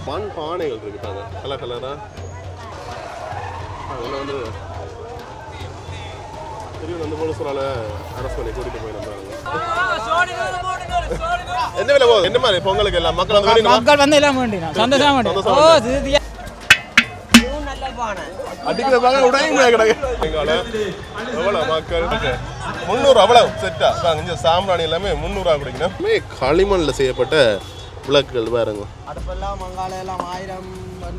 மண் பானைகள் இருக்காங்க கலர் கலராக. அதில் வந்து திரும்பி வந்து போலீஸ்வரால் அரசு பண்ணி கூட்டிகிட்டு போயிருந்தாங்க. என்ன விலை போகுது? என்ன மாதிரி பொங்கலுக்கு எல்லாம் மக்கள் வந்து மக்கள் வந்து எல்லாம் வேண்டினா சந்தோஷம் அடிக்கிற பாங்க உடையுங்க கிடக்கு. எவ்வளோ மக்கள் 300 அவ்வளவு செட்டா இங்கே சாம்பிராணி எல்லாமே 300 குடிக்கணும். களிமண்ணில் செய்யப்பட்ட விளக்குகள் பாருங்க. அடுப்பெல்லாம் மங்காளம் எல்லாம் 1000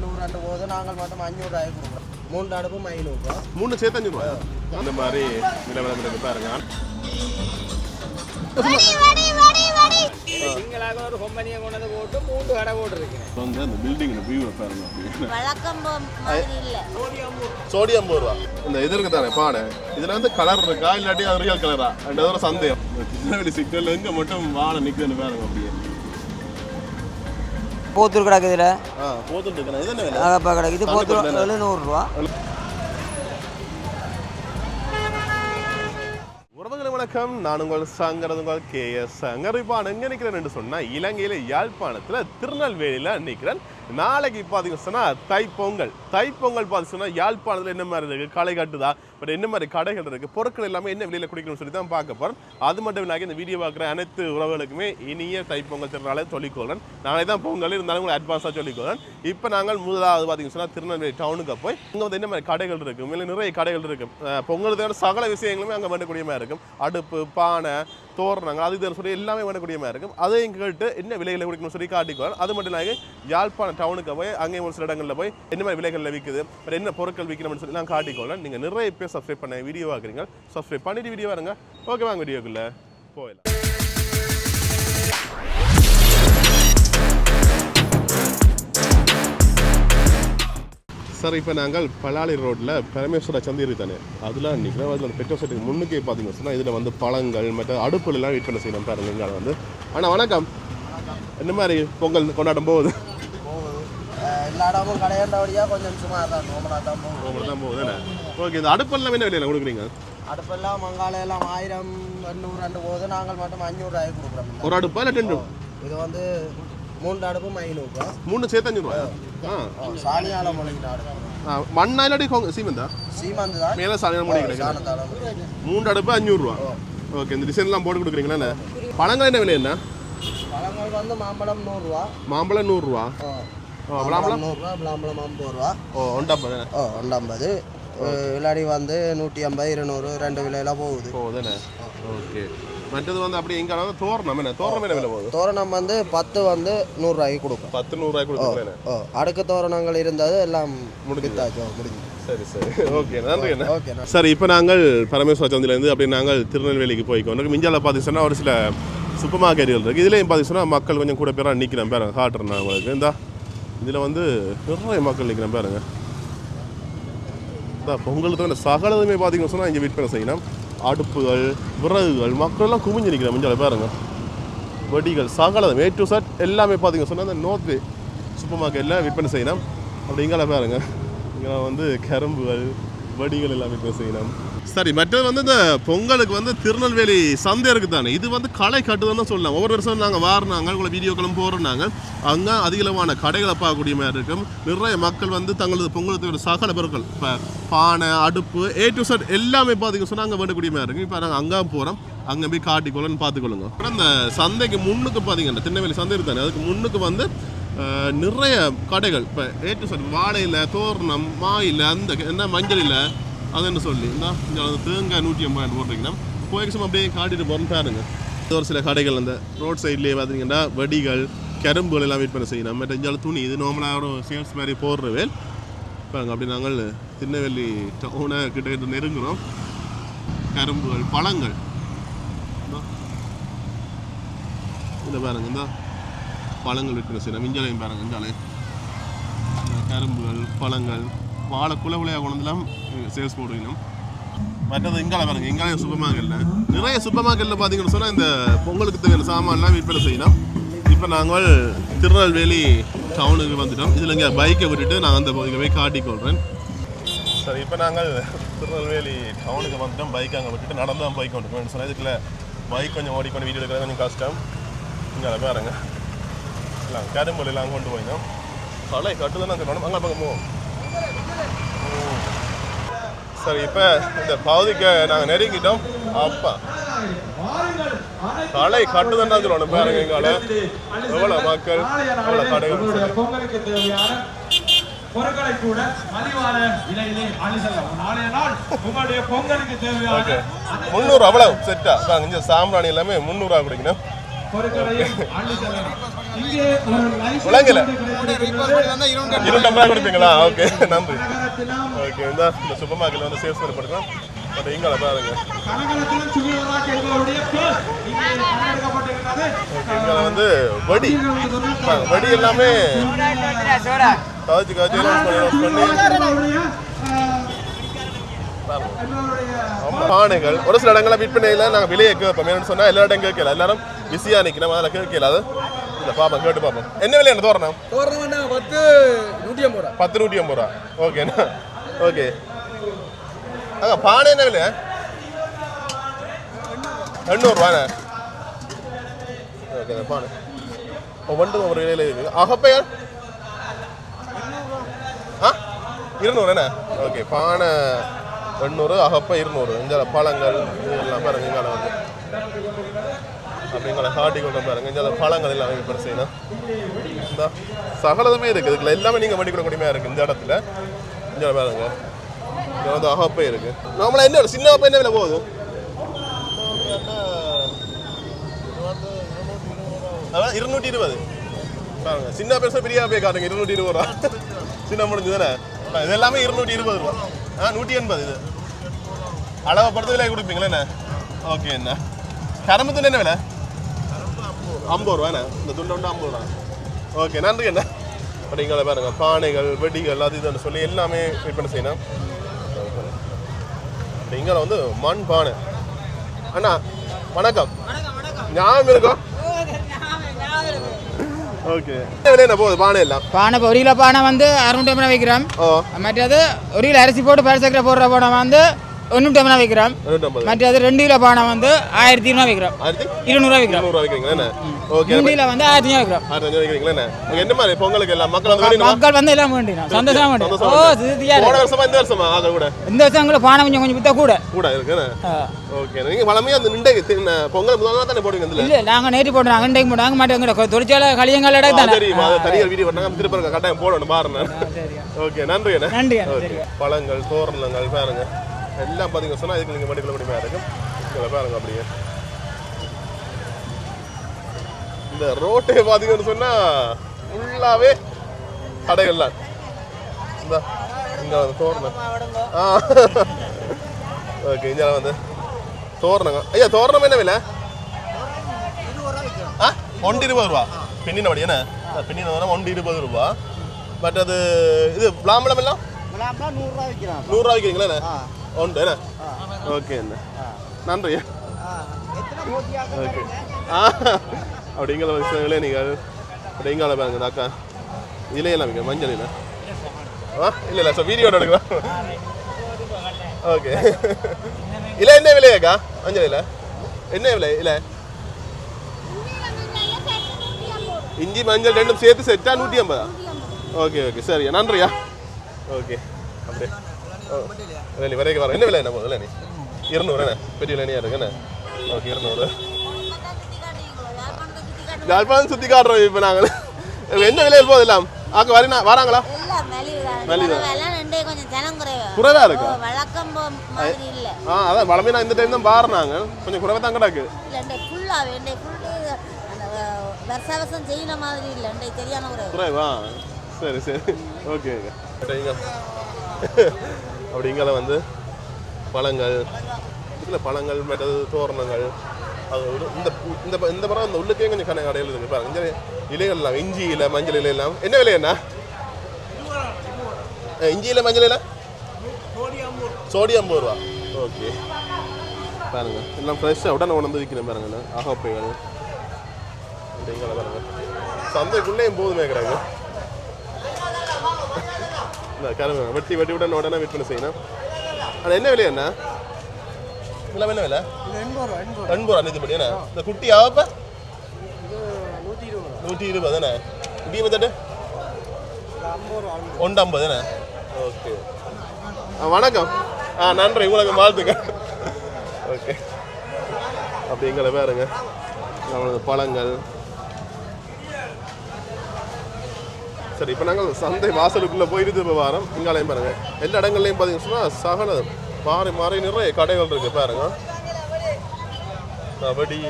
100 போது நாங்கள் மட்டும் 500 கொடுக்குறோம். 3 அடுப்பும் 500 3 சேர்த்து 500 ரூபாய். அந்த மாதிரி விலை விளம்பரம் பாருங்க. சிங்களாக ஒரு கம்பெனியை கொண்டு போட்டு 3 கடை போட்டுருக்கேன். வந்து அந்த பில்டிங் வியூவை பாருங்க. வழக்கம் மாதிரி இல்ல. சோடியம் போடுவா இந்த இது இருக்கு தானே பானை. இதுல வந்து கலர் இருக்கா இல்லாட்டி அது ரியல் கலரா? ரெண்டு ஒரு சந்தேகம். திருநெல்வேலி சிக்னல் எங்க மட்டும் வாழை நிக்குதுன்னு பாருங்க. அப்படியே போத்தூர் கிடக்கு. இதுல போத்தூர் இருக்கு. இது என்ன விலை? கிடக்கு. இது போத்தூர் 700 ரூபா. உறவுகளை வணக்கம். நான் உங்கள் சங்கரது உங்கள் KS சங்கர். இப்போ எங்கே நிற்கிறேன்னு சொன்னால் இலங்கையில் யாழ்ப்பாணத்தில் திருநெல்வேலியில் நிற்கிறேன். நாளைக்கு பார்த்தீங்கன்னு சொன்னால் தைப்பொங்கல். தைப்பொங்கல் பார்த்து சொன்னால் யாழ்ப்பாணத்தில் என்ன மாதிரி இருக்குது, களை கட்டுதா, பட் என்ன மாதிரி கடைகள் இருக்குது, பொருட்கள் எல்லாமே என்ன விலையில் குடிக்கணும்னு சொல்லி தான் பார்க்க போகிறோம். அது மட்டும் இல்லாமல் இந்த வீடியோ பார்க்குற அனைத்து உறவுகளுக்குமே இனிய தைப்பொங்கல் திருநாளை சொல்லிக்கொள்கிறேன். நாளை தான் பொங்கல் இருந்தாலும் உங்களுக்கு அட்வான்ஸாக சொல்லிக்கொள்கிறேன். இப்போ நாங்கள் முதலாவது பார்த்தீங்கன்னு சொன்னால் திருநெல்வேலி டவுனுக்கு போய் இங்கே வந்து என்ன மாதிரி கடைகள் இருக்குது, இல்லை நிறைய கடைகள் இருக்குது. பொங்கலுக்கான சகல விஷயங்களுமே அங்கே வேண்டக்கூடிய மாதிரி இருக்கும். அடுப்பு, பானை, தோரணங்கள், அது இதுன்னு சொல்லி எல்லாமே வேண்டக்கூடிய மாதிரி இருக்கும். அதையும் கேட்டு என்ன விலைகளை குடிக்கணும்னு சொல்லி காட்டிக்குவார். அது மட்டும் இல்லாமல் யாழ்ப்பாணம் டவுனுக்கு போய் அங்கேயும் ஒரு சில இடங்களில் போய் என்ன மாதிரி விலைகளில் விற்குது, என்ன பொருட்கள் விற்கணும்னு சொல்லி நான் காட்டிக்கொள்ளேன். நீங்கள் நிறைய பேர் சப்ஸ்கிரைப் பண்ண வீடியோ பார்க்குறீங்க. சப்ஸ்கிரைப் பண்ணிட்டு வீடியோ வாருங்க. ஓகே, வாங்க வீடியோக்குள்ளே போயிடலாம். சார், இப்போ நாங்கள் பலாலி ரோட்டில் பரமேஸ்வர சந்தை தானே அதில் நிற்கிறோம். அதில் பெட்ரோல் செட்டுக்கு முன்னுக்கே பார்த்தீங்கன்னு சொன்னால் இதில் வந்து பழங்கள் மற்ற அடுப்புலாம் வெயிட் பண்ண செய்யணும் பாருங்க. இங்கே வந்து ஆனால் வணக்கம், என்ன மாதிரி பொங்கல் கொண்டாட்டம் போகுது? எல்லா இடமும் கடையாண்டபடியாக கொஞ்சம் சும்மா தான் போகுது. ஓகே, இந்த அடுப்பெல்லாம் என்ன விலையில கொடுக்குறீங்க? அடுப்பெல்லாம் மங்காளம் எல்லாம் 1000 100 போது நாங்கள் மட்டும் 500 கொடுக்குறோம். ஒரு அடுப்பா இல்லை 2? இது வந்து 3 அடுப்பும் 500 3 சேர்த்து 500 ரூபாயா? சாணியால முளைக்கிற மண்ணா இல்லாட்டி சீமெந்தா? சீமந்து தான் மேலே சாணியால முளைக்கிறேன். 3 அடுப்பு 500 ரூபா. ஓகே, இந்த டிசைன்லாம் போட்டு கொடுக்குறீங்களா? பழங்கள் என்ன விலை? என்ன பழங்கள் வந்து மாம்பழம் 100 ரூபா. மாம்பழம் 100 ரூபா. விளாம்பழம் 100 ரூபா. விளாம்பழம் 50 ரூபா. 150. விளையாடி வந்து 150 200 2 விலையில போகுதுண்ணே. ஓகே, மற்றது வந்து அப்படி எங்கே தோரணம் என்ன தோரணம் என்ன விலை போகுது? தோரணம் வந்து 10 வந்து 100 ரூபாய்க்கு கொடுக்கும். 10 100 ரூபாய்க்கு கொடுக்குறேன். அடுக்கு தோரணங்கள் இருந்தது எல்லாம் முடிஞ்சு. சரி சரி, ஓகே, நன்றி. ஓகே சார், இப்போ நாங்கள் பரமேஸ்வர சந்தையிலேருந்து அப்படி நாங்கள் திருநெல்வேலிக்கு போய்க்கோம். மிஞ்சால பார்த்தீங்கன்னா ஒரு சில சூப்பர் மார்க்கெட்டுகள் இருக்குது. இதுலேயும் பார்த்தீங்கன்னா மக்கள் கொஞ்சம் கூட பேராக நிற்கிறேன் பாருங்க. காட்டுறேன் நான் உங்களுக்கு. இந்த இதில் வந்து நிறைய மக்கள் நிற்கிறேன் பாருங்க. பொங்கலுக்கு இந்த சகலதுமே பார்த்தீங்கன்னு சொன்னால் இங்கே விற்பனை செய்யணும். அடுப்புகள், விறகுகள், மக்கள்லாம் குமிஞ்சு நிற்கிறேன். மிஞ்சால பாருங்க. வெடிகள், சகலதும் A to Z எல்லாமே பார்த்தீங்கன்னு சொன்னால் அந்த நோர்த் சூப்பர் மார்க்கெட்டில் விற்பனை செய்யணும். அப்படி இங்கே பாருங்க, இங்கே வந்து கரும்புகள், வடிகள் எல்லாம் விற்பனை செய்யணும். சரி, மற்றது வந்து இந்த பொங்கலுக்கு வந்து திருநெல்வேலி சந்தை இருக்குது தானே, இது வந்து களை கட்டுதுன்னு சொல்லலாம். ஒவ்வொரு வருஷம் நாங்கள் வாரினாங்க, உங்களை வீடியோக்களும் போடுறாங்க. அங்கே அதிகமான கடைகளை பார்க்கக்கூடிய மாதிரி இருக்கும். நிறைய மக்கள் வந்து தங்களது பொங்கலுக்கு சகல பொருட்கள், இப்போ பானை, அடுப்பு, A to Z எல்லாமே பார்த்தீங்கன்னு சொன்னால் அங்கே வேண்டக்கூடிய மாதிரி இருக்கும். இப்போ நாங்கள் அங்கே போகிறோம், அங்கே போய் காட்டிக்கொள்ளன்னு பார்த்துக்கொள்ளுங்க. அப்புறம் இந்த சந்தைக்கு முன்னுக்கு பார்த்தீங்கன்னா திருநெல்வேலி சந்தை இருக்குதானே, அதுக்கு முன்னுக்கு வந்து நிறைய கடைகள். இப்போ A to Z வாழையில், தோரணம், மாயில், அந்த என்ன மஞ்சள் இல்லை அதுன்னு சொல்லி இங்கே தேங்காய் 150 போடுறீங்கன்னா போய்க்கு அப்படியே காட்டிட்டு போகிறோன்னு பாருங்க. ஒரு சில கடைகள் அந்த ரோட் சைட்லேயே பார்த்தீங்கன்னா வெடிகள், கரும்புகள் எல்லாம் வெயிட் பண்ண செய்யணும். மற்ற இஞ்சாலும் துணி, இது நார்மலாக ஒரு சேல்ஸ் மாதிரி போடுறவே பாருங்க. அப்படி நாங்கள் திருநெல்வேலி டவுனை கிட்ட நெருங்குறோம். கரும்புகள், பழங்கள் இதில் பாருங்க. இந்த பழங்கள் விற்பனை செய்யணும். இஞ்சாலையும் பாருங்க. இஞ்சாலை கரும்புகள், பழங்கள், வாழை குலையாக கொண்டெல்லாம் சேல்ஸ் போடுவீங்க. மற்றது இங்கால பாருங்க. இங்கால சூப்பர் மார்க்கெட்டில் நிறைய சூப்பர் மார்க்கெட்டில் பார்த்தீங்கன்னு சொன்னால் இந்த பொங்கலுக்கு தேவையான சாமான்லாம் விற்பனை செய்யணும். இப்போ நாங்கள் திருநெல்வேலி டவுனுக்கு வந்துட்டோம். இதில் இங்கே பைக்கை விட்டுட்டு நான் அந்த பகுதியை போய் காட்டிக்கொள்கிறேன். சரி, இப்போ நாங்கள் திருநெல்வேலி டவுனுக்கு வந்துட்டோம். பைக் அங்கே விட்டுட்டு நடந்து தான் பைக் வந்துட்டோம். சொன்னால் இதுக்குள்ள பைக் கொஞ்சம் ஓடிக்கொண்டு வீடியோ எடுக்கிறது கொஞ்சம் கஷ்டம். இங்கே பாருங்க. எல்லாம் கரும்புலாம் கொண்டு போயினோம் தலை கட்டுதான் சொல்லணும் அங்கே பக்கம் போவோம் சரி இப்போ இந்த பகுதிக்கு நாங்கள் நெருங்கிட்டோம் அப்பா தலை கட்டுதான் சொல்லணும் பாருங்க எங்கால எவ்வளோ மக்கள் எவ்வளோ கடைகள் பொருட்களை கூட மலிவான விலையிலே அள்ளி செல்லலாம். நாளைய நாள் உங்களுடைய பொங்கலுக்கு தேவையான 300 அவ்வளவு செட்டா இங்க சாம்பிராணி எல்லாமே 300 குடிக்கணும் பொருட்களையும் அள்ளி செல்லலாம். இங்கே ஒரு விளங்கல லைசன்ஸ் 250 கொடுப்பீங்களா ஓகே நன்றி ஓகே இந்த சூப்பர் மார்க்கெட்ல வந்து சேல்ஸ் பண்ணி பட் இங்க பாருங்க கனகலத்திலும் சுகியராக எங்களுடைய பேர் இங்கே கணக்கெடுக்கப்பட்டிருக்கிறது. இங்க வந்து வடி எல்லாமே காஜி எல்லாம் பண்ணி பானைகள் ஒரு சில இடங்கள விற்பனையில நாங்கள் விலையை கேட்போம் சொன்னா எல்லா இடம் கேட்கல எல்லாரும் பிஸியா நிக்கணும் அதில் கேட்கல அது இல்லை பாப்போம் கேட்டு பார்ப்போம் என்ன விலை என்ன தோரணம் 10 150 ரூபா ஓகேண்ணா ஓகே அங்க பானை என்ன விலை 800 ரூபாண்ணே ஓகே பானை ஒவ்வொன்றும் ஒரு விலையில இருக்கு அகப்பையா 200 என்ன ஓகே பானை 800 அகப்பை 200 இந்த பழங்கள் இதெல்லாம் பாருங்க இங்கால வந்து அப்படிங்கிற ஹார்டி கொண்டு பாருங்க இந்த பழங்கள் எல்லாம் விற்பனை செய்யணும் இந்த சகலதுமே இருக்குது இதுல எல்லாமே நீங்கள் வண்டி கொடுக்கக்கூடியமாக இருக்குது இந்த இடத்துல இந்த பாருங்க இங்கே வந்து அகப்பை இருக்கு நம்மள என்ன சின்ன அகப்பை என்ன விலை போகுது 220 பாருங்க சின்ன பெருசா பெரிய அகப்பை காட்டுங்க 220 ரூபா சின்ன முடிஞ்சு தானே இது எல்லாமே 220 ரூபா 180 இது அளவை பொறுத்த விலை கொடுப்பீங்களா என்ன ஓகே என்ன கரும்பு துண்டு என்ன விலை 50 ரூபாண்ணே இந்த துண்டு 50 ரூபா ஓகே நன்றி என்ன அப்படிங்களா பாருங்க பானைகள் வெடிகள் அது இதுன்னு சொல்லி எல்லாமே விற்பனை செய்யணும் இங்கே வந்து மண் பானை அண்ணா வணக்கம் ஞாபகம் இருக்கும் ஓகே விலை என்ன போகுது பானை எல்லாம் பானை இப்போ 1 கிலோ பானை வந்து 650 வைக்கிறோம் மற்றது 1 கிலோ அரிசி போட்டு பரிசக்கரை போடுற பானை வந்து 150 வைக்கிறோம் மற்றது 2 கிலோ பானை வந்து 1200 வைக்கிறோம் 200 வைக்கிறோம் 200 வைக்கிறீங்களா ஓகே 3 கிலோ வந்து 1500 வைக்கிறோம் 1500 வைக்கிறீங்களா என்ன மாதிரி பொங்கலுக்கு எல்லாம் மக்கள் வந்து எல்லாம் வேண்டினோம் சந்தோஷமா வேண்டினோம் ஓ போன வருஷமா இந்த வருஷமா ஆக கூட இந்த வருஷம் பானை கொஞ்சம் வித்தா கூட இருக்குண்ணே ஓகே நீங்க வளமையா அந்த நிண்டைக்கு பொங்கல் முதல் நாள் தானே போடுவீங்க இதுல இல்ல நாங்க நேற்று போடுறோம் அண்டைக்கு போடுறாங்க மாட்டேங்க தொழிற்சாலை களியங்கால இடம் தானே தெரியுமா தனியார் வீடியோ பண்ணாங்க திருப்பி கட்டாயம் போடணும் பாருங்க ஓகே நன்றி நன்றி பழங்கள் தோரணங்கள் பாருங்க எல்லாம் பாத்தீங்க சொன்னா இதுக்கு நீங்க மடிக்கல முடியுமா இருக்கும் பாருங்க அப்படியே இந்த ரோட்டே பாத்தீங்கன்னு சொன்னா ஃபுல்லாவே கடைகள்லாம் இந்த இங்க தோரணம் ஓகே இங்க வந்து தோரணங்க ஐயா தோரணம் என்ன விலை 120 ரூபா பின்னின படி என்ன பின்னின 120 ரூபா பட் அது இது விளாம்பழம் எல்லாம் 100 ரூபா விற்கிறீங்களா உண்டு என்ன ஓகே என்ன நன்றி ஓகே அப்படிங்கிற விஷயங்களே நீங்கள் அப்படிங்கால பாருங்க அக்கா இலையெல்லாம் வைக்க மஞ்சள் இல்லை இல்லை இல்லை சார் வீடியோ எடுக்கலாம் ஓகே இல்லை என்ன விலையாக்கா மஞ்சள் இல்லை என்ன விலை இல்லை இஞ்சி மஞ்சள் ரெண்டும் சேர்த்து செட்டா 150 ஓகே ஓகே சரியா நன்றியா ஓகே அப்படியே இல்லை வரைக்கும் வர என்ன விலை என்ன போதும் இல்லை நீ 200 என்ன பெரிய விலையா இருக்குண்ணே ஓகே 200 யாழ்ப்பாணம் சுற்றி காட்டுறோம் இப்போ நாங்கள் என்ன விலையில் போகுது எல்லாம் ஆக்க வராங்களா குறைவா இருக்கா அதான் வளமே நான் இந்த டைம் தான் பாருனாங்க கொஞ்சம் குறைவா தான் கிடக்கு குறைவா சரி சரி ஓகே அப்படிங்கிற வந்து பழங்கள் இதில் பழங்கள் மற்றது தோரணங்கள் அது இந்த இந்த இந்த படம் இந்த உள்ளுக்கே கொஞ்சம் கடையில் இருக்குது பாருங்க இந்த இலைகள்லாம் இஞ்சி இலை மஞ்சள் இலை எல்லாம் என்ன விலை என்ன இஞ்சி இலை மஞ்சள் இலை சோடி 50 ரூபா ஓகே பாருங்க எல்லாம் ஃப்ரெஷ்ஷாக உடனே உணர்ந்து விற்கிறேன் பாருங்க அகப்பைகள் அப்படிங்கிற பாருங்க சந்தைக்குள்ளேயும் போதுமே கிடையாது இந்த கரும்பு வெட்டி வெட்டி உடனே விற்பனை செய்யணும் ஆனால் என்ன விலை என்ன இதெல்லாம் என்ன விலை 80 ரூபா நிதிப்படி என்ன இந்த குட்டி ஆகப்ப 120 தானே இடி வந்துட்டு 150 தானே ஓகே வணக்கம் நன்றி உங்களுக்கு வாழ்த்துங்க ஓகே அப்படிங்கிற பாருங்க நம்மளது பழங்கள் சரி இப்போ நாங்கள் சந்தை வாசலுக்குள்ளே போயிட்டு இப்போ வரோம் இங்காலையும் பாருங்க எல்லா இடங்கள்லையும் பார்த்தீங்கன்னு சொன்னால் சகலம் மாறி மாறி நிறைய கடைகள் இருக்குது பாருங்க கபடி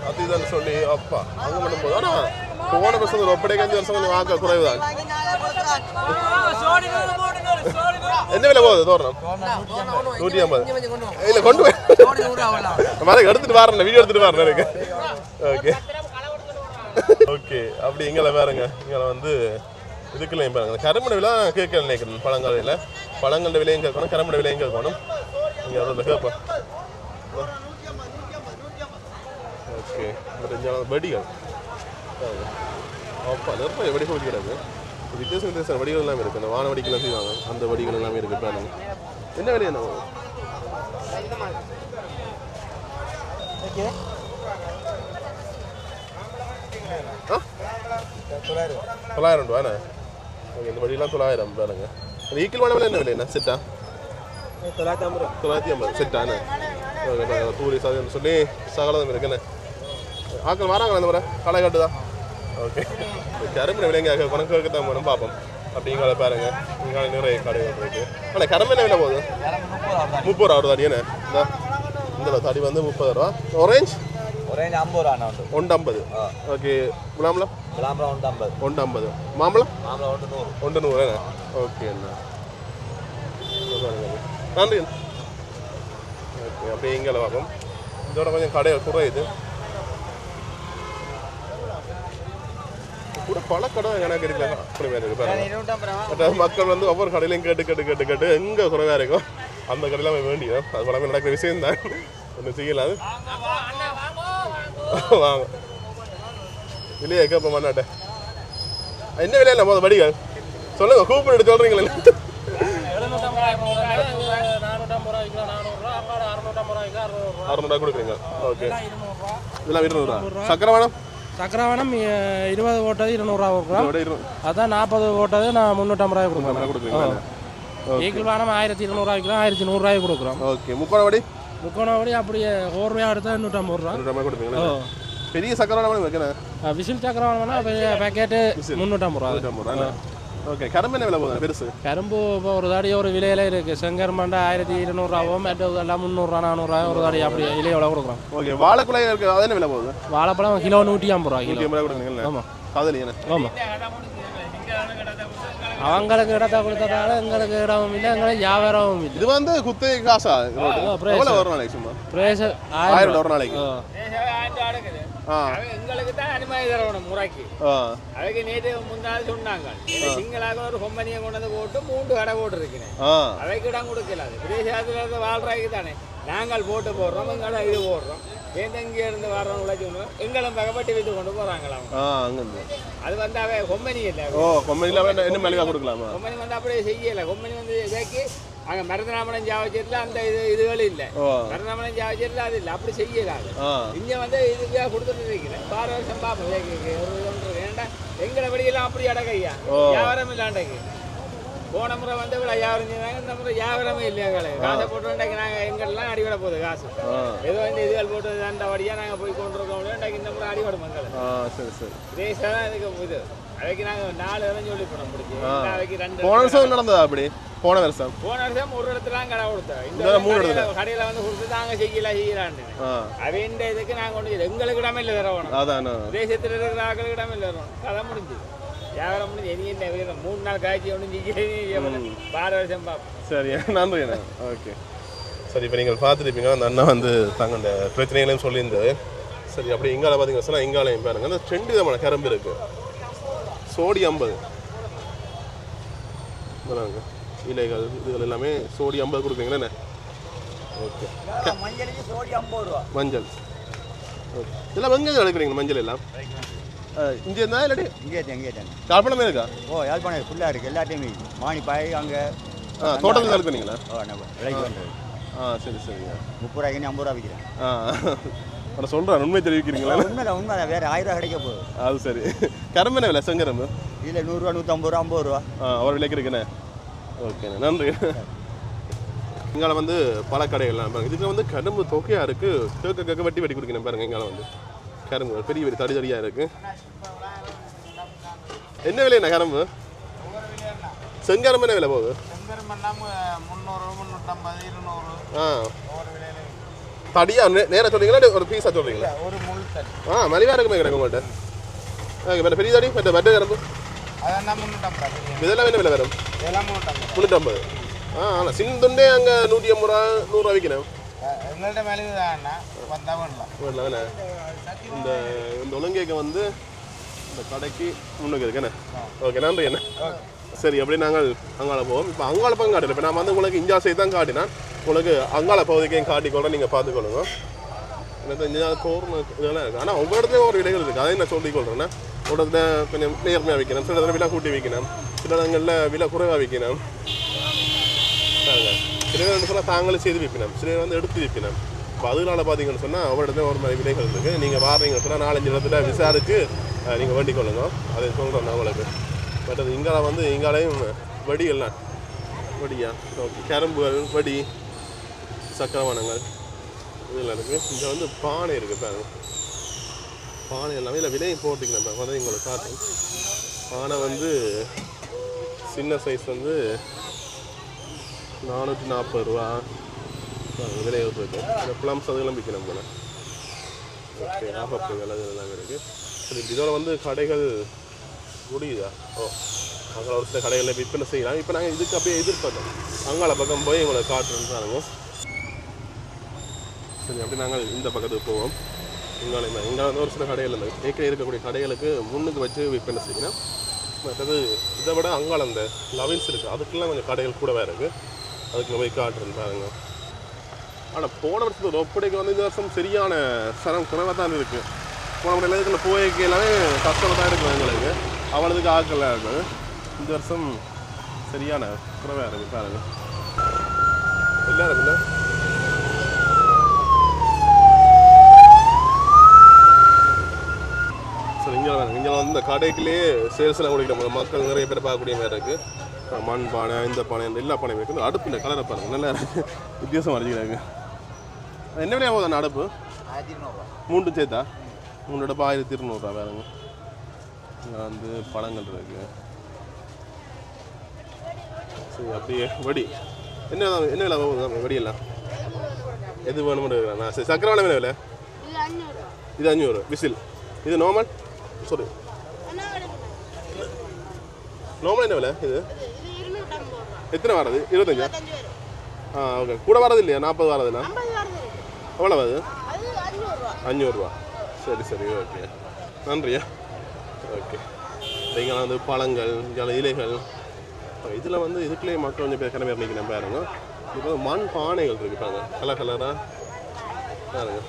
அது இதுன்னு சொல்லி அப்பா அங்கே பண்ணும்போது ஆனால் போன வருஷம் ஒரு ஒப்படைக்கு வருஷம் கொஞ்சம் வாங்க குறைவு தான் என்ன விலை போகுது தோரணம் 150 இல்லை கொண்டு போய் மாதிரி எடுத்துட்டு வரேன் வீடியோ எடுத்துட்டு வரேன் எனக்கு ஓகே ஓகே அப்படி இங்கே பாருங்க இங்கே வந்து இதுக்குள்ளேயும் பாருங்க கரும்பு விலை கேட்க நினைக்கிறேன் பழங்காலையில் பழங்களோட விலையும் கேட்கணும் கரும்பு விலையும் கேட்கணும் இங்கே அதில் கேட்பேன் ஓகே வெடிகள் அப்பா நிறைய வெடிகள் வெடி கிடக்கு வித்தியாசம் வித்தியாசம் வடிகள் எல்லாமே இருக்குது அந்த வான வடிகள்லாம் செய்வாங்க அந்த வடிகள் எல்லாமே இருக்குது பாருங்க என்ன விலை என்ன $900 ரூபாண்ணே ஓகே இந்த வடியெல்லாம் 900 பாருங்க அந்த ஈக்கிள் வான விலை என்ன விலைண்ணா செட்டா 950 செட்டாண்ணே தூரி சாதம் சொல்லி சகலம் இருக்குண்ணே ஆக்கள் வராங்களா அந்த முறை களை கட்டுதா ஓகே கரும்பு விலைங்க கணக்கு தான் வேணும் பார்ப்போம் அப்படிங்கிற பாருங்க இங்கே நிறைய கடைகள் இருக்கு ஆனால் கரும்பு என்ன விலை போகுது 30 ரூபா தாடியாண்ணே இந்த தாடி வந்து 30 ரூபா ஆரஞ்சு 150 ஓகே விளாம்பலம் 150 மாம்பழம் 100 ஓகே அண்ணா நன்றி ஓகே அப்படியே இங்கே பார்ப்போம் இதோட கொஞ்சம் கடைகள் குறையுது கூட பல கடை எனக்கு இருக்கலாம் அப்படி வேறு இருக்கு மக்கள் வந்து ஒவ்வொரு கடையிலையும் கேட்டு எங்கே குறைவாக இருக்கும் அந்த கடையில் வேண்டியது அது பழமே நடக்கிற விஷயம் தான் ஒன்றும் செய்யலாது வாங்க இல்லையே கேட்ப மாட்டாட்ட என்ன விலையா நம்ம வடிகள் சொல்லுங்க கூப்பிட்டு எடுத்து சொல்றீங்களே 600 கொடுக்குறீங்க ஓகே இதெல்லாம் 200 சக்கரை வேணும் சக்கரை வேணும் 20 ஓட்டது 200 கொடுக்குறோம் அதான் 40 ஓட்டது நான் 350 கொடுக்குறேன் ஈக்கிள் வேணும் 1200 கிலோ 1100 கொடுக்குறோம் ஓகே முக்கோணவடி அப்படியே 1 ரூபா எடுத்தால் 150 கொடுப்பீங்களா பெரிய சக்கரை வேணும் வைக்கணும் விசில் சக்கரை வேணும்னா பேக்கெட்டு 350 ஓகே கரும்பு என்ன விலை போகுது பெருசு கரும்பு இப்போ ஒரு தாடி ஒரு விலையில இருக்குது செங்கருமாண்டா 1200 மற்றது எல்லாம் 300 400 ஒரு தாடி அப்படி விலையோட கொடுக்குறோம் ஓகே வாழைக்குலை இருக்குது அது என்ன விலை போகுது வாழைப்பழம் கிலோ 150 கிலோ கொடுக்குறீங்களா ஆமாம் காதலி ஆமாம் அவங்களுக்கு இடத்த கொடுத்ததால எங்களுக்கு இடமும் இல்லை எங்களுக்கு வியாபாரமும் இல்லை இது வந்து குத்தகை காசா எவ்வளோ ஒரு நாளைக்கு சும்மா $1000 ஒரு நாளைக்கு எங்களுக்கு தான் அனுமதி தரணும் முறைக்கு அதுக்கு நேற்று முன்னாள் சொன்னாங்க சிங்களாக ஒரு கொம்பனியை கொண்டு வந்து போட்டு 3 கடை போட்டு இருக்கிறேன் அவைக்கு இடம் கொடுக்கல அது விதேசத்துல வாழ்றாய்க்கு தானே நாங்கள் போட்டு போடுறோம் எங்களை இது போடுறோம் இங்கே இருந்து வர்றோம் உழைச்சி எங்களும் பகப்பட்டி வைத்து கொண்டு போறாங்களாம் அது வந்து அவ கொம்பனி இல்லை என்ன மலிவா கொடுக்கலாமா கொம்பனி வந்து அப்படியே செய்யலை கொம்பனி வந்து இதாக்கி அங்கே மருதநாமனம் ஜாவச்சேரியில் அந்த இதுகள் இல்லை மருதநாமனம் ஜாவச்சேரியில் அது இல்லை அப்படி செய்யலாது இங்கே வந்து இதுக்காக கொடுத்துட்டு இருக்கிறேன் 6 வருஷம் பார்ப்போம் ஏன்டா எங்களை படியெல்லாம் அப்படி அடக்கையா வியாபாரம் இல்லாண்டக்கு போன முறை வந்து இவ்வளோ வியாபாரம் செய்வாங்க இந்த முறை வியாபாரமே இல்லையா காசை போட்டு வேண்டாக்கி நாங்கள் எங்கெல்லாம் அடிவிட போகுது காசு ஏதோ இந்த இதுகள் போட்டு அந்த வழியாக நாங்கள் போய் கொண்டு இருக்கோம் வேண்டாக்கி இந்த முறை அடிவிட மக்கள் இதே தான் இதுக்கு இது அவைக்கு நாங்கள் 4 இடம் சொல்லி போனோம் பிடிச்சி அவைக்கு 2 போன வருஷம் நடந்ததா அப்படி போன வருஷம் ஒரு இடத்துல கடை கொடுத்தோம் இந்த கடையில வந்து கொடுத்து நாங்க செய்யலான்னு அவ இந்த இதுக்கு நாங்க கொண்டு எங்களுக்கு இடமே இல்லை தரணும் தேசத்துல இருக்கிற ஆக்களுக்கு இடமே இல்லை தரணும் கதை முடிஞ்சு வியாபாரம் முடிஞ்சு இனி என்ன 3 நாள் காய்ச்சி ஒன்றும் செய்ய 6 வருஷம் பார்ப்போம் சரி நன்றி ஓகே சரி இப்போ நீங்கள் பார்த்துருப்பீங்க அந்த அண்ணா வந்து தாங்க அந்த பிரச்சனைகளையும் சொல்லியிருந்தது சரி அப்படி இங்கால பார்த்தீங்கன்னா சொன்னால் இங்காலையும் பாருங்க அந்த 2 விதமான கரும்பு இருக்கு சோடி 50 இலைகள் இதுகள் எல்லாமே சோடி 50 கொடுக்குறீங்களா என்ன ஓகே மஞ்சள் ஓகே இதெல்லாம் வெங்காயம் எடுக்கிறீங்க மஞ்சள் எல்லாம் இங்கே இருந்தா இல்லாட்டி இங்கே யாழ்ப்பாணமே இருக்கா யாழ்ப்பாணம் ஃபுல்லாக இருக்குது எல்லாத்தையுமே மாணிப்பாய் அங்கே தோட்டத்தில் எடுக்கிறீங்களா விலைக்கு வந்து சரி சரிங்க 30 ரூபாய்க்கு 50 ரூபா விற்கிறேன் நான் சொல்கிறேன் உண்மை தெரிவிக்கிறீங்களா? உண்மை வேற 1000 ரூபா கிடைக்க போகுது. அது சரி. கரும்பு என்ன விலை செங்கரும்பு? இல்லை 100 ரூபா 150 ரூபா 50 ரூபா. ஒரு விலைக்கு இருக்குண்ணே. ஓகேண்ணே நன்றி. இங்கால வந்து பல கடைகள்லாம் பாருங்க. இதுக்கு வந்து கரும்பு தொகையாக இருக்குது. கேட்க வெட்டி கொடுக்கணும் பாருங்க. இங்கால வந்து கரும்பு பெரிய பெரிய தடி தடியாக இருக்குது. என்ன விலைண்ணா கரும்பு? செங்கரும்பு என்ன விலை போகுது? தடியாக நேராக சொல்கிறீங்களா ஒரு பீஸாக சொல்கிறீங்களா? மலிவாக இருக்குமே கிடக்கு உங்கள்கிட்ட. பெரிய தடி வெட்டை கரும்பு இதெல்லாம் என்ன விலை வரும்? 350. ஆனால் சிந்துண்டே அங்கே 150 ரூபா 100 ரூபா விற்கணும். இந்த இந்த ஒழுங்கேக்க வந்து இந்த கடைக்கு முன்னுக்கு இருக்குண்ணே. ஓகே நன்றி என்ன. சரி அப்படி நாங்கள் அங்காள போவோம். இப்போ அங்காள பக்கம் காட்டல. இப்போ நான் வந்து உங்களுக்கு இஞ்சா சைடு தான் காட்டினேன். உங்களுக்கு அங்காள பகுதிக்கையும் காட்டிக்கொள்ள நீங்கள் பார்த்துக்கொள்ளுங்க. எனக்கு இந்த கோர்னு இதெல்லாம் இருக்குது. ஆனால் ஒவ்வொரு இடத்துலையும் ஒரு இடைகள் இருக்குது. அதையும் நான் சொல்லிக்கொள்கிறேன்னா ஒரு இடத்துல கொஞ்சம் நேர்மையாக விற்கணும், சில இடத்துல விலை கூட்டி விற்கணும், சில இடங்களில் விலை குறைவாக விற்கணும். சில பேர் சொன்னால் தாங்களே செய்து விற்பினோம், சில பேர் வந்து எடுத்து விற்பினோம். இப்போ அதனால பார்த்தீங்கன்னு சொன்னால் ஒவ்வொரு இடத்துல ஒரு மாதிரி விலைகள் இருக்குது. நீங்கள் வாரீங்கன்னு சொன்னால் 4-5 இடத்துல விசாரித்து நீங்கள் வேண்டிக் கொள்ளுங்க. அதை சொல்கிறேன் நான் உங்களுக்கு. பட் அது இங்கால வந்து இங்காலையும் வடிகள்லாம் வடியா ஓகே கரும்புகள் வடி சக்கரவானங்கள் இதெல்லாம் இருக்குது. இங்கே வந்து பானை இருக்குது பாருங்க. பானை எல்லாமே இல்லை விலையும் போட்டிக்கலாம். வந்து உங்களுக்கு காட்டும். பானை வந்து சின்ன சைஸ் வந்து 440 ரூபா விலை இருக்குது. இந்த ப்ளம்ஸ் அதெல்லாம் விற்கணும் போல. ஓகே ஆஃபப்புகள் அது எல்லாமே இருக்குது. சரி இதோட வந்து கடைகள் முடியுதா? அங்கே ஒரு சில கடைகளில் விற்பனை செய்யலாம். இப்போ நாங்கள் இதுக்கு அப்படியே எதிர்பார்த்தோம். அங்காள பக்கம் போய் உங்களை காட்டுறோன்னு தானுங்க. சரி அப்படி நாங்கள் இந்த பக்கத்துக்கு போவோம். இங்கே வந்து ஒரு சில கடைகள் இந்த ஏற்கனவே இருக்கக்கூடிய கடைகளுக்கு முன்னுக்கு வச்சு விற்பனை செய்யணும். மற்றது இதை விட அங்காள அந்த லவின்ஸ் இருக்குது, அதுக்கெல்லாம் கொஞ்சம் கடைகள் கூடவே இருக்குது. அதுக்குள்ள போய் காட்டுறேன்னு பாருங்க. ஆனால் போன வருஷத்துக்கு ஒப்படைக்கு வந்து இந்த வருஷம் சரியான சரம் குறைவாக தான் இருக்குது. போன முறையில் இதுக்குள்ள போய்க்கு எல்லாமே கஷ்டமாக தான் இருக்குது எங்களுக்கு. அவ்வளோதுக்கு ஆக்கல இருக்குது. இந்த வருஷம் சரியான குறைவாக இருக்குது பாருங்க. இல்லை இருக்குல்ல சரி இங்கே வேணும். இங்கே வந்து இந்த கடைக்குள்ளேயே சேல்ஸ்லாம் கொடுக்கிற மக்கள் நிறைய பேர் பார்க்கக்கூடிய மாதிரி இருக்குது. மண் பானை இந்த பானை எல்லா பானையும் இருக்குது. அடுப்பு இந்த கலரை பாருங்கள் நல்லா இருக்குது, வித்தியாசமாக அடிக்கிறாங்க. என்ன விலையா போகுது அந்த அடுப்பு? 3 சேர்த்தா 3 அடுப்பு 1200 ரூபா வேறுங்க. இங்கே வந்து பழங்கள் இருக்குது. சரி அப்படியே வடி என்ன விலை போகுது வடியெல்லாம்? எது வேணும்னு இருக்கிறேன். சரி சக்கரவான விலை விலை? இது 500 விசில். இது நார்மல் சாரி நார்மல் என்ன விலை இது? எத்தனை வரது? 25? ஓகே கூட வரது இல்லையா? 40 வரதுண்ணா? எவ்வளோ அது? 500 ரூபா. சரி ஓகே நன்றியா. ஓகே இங்கே வந்து பழங்கள் இலைகள் இதில் வந்து இதுக்குள்ளேயே மக்கள் கொஞ்சம் பேர் கிளம்பி நிற்கிறேன் பாருங்க. இப்போ மண் பானைகள் இருக்குது பாருங்க, கலர் கலராக பாருங்க.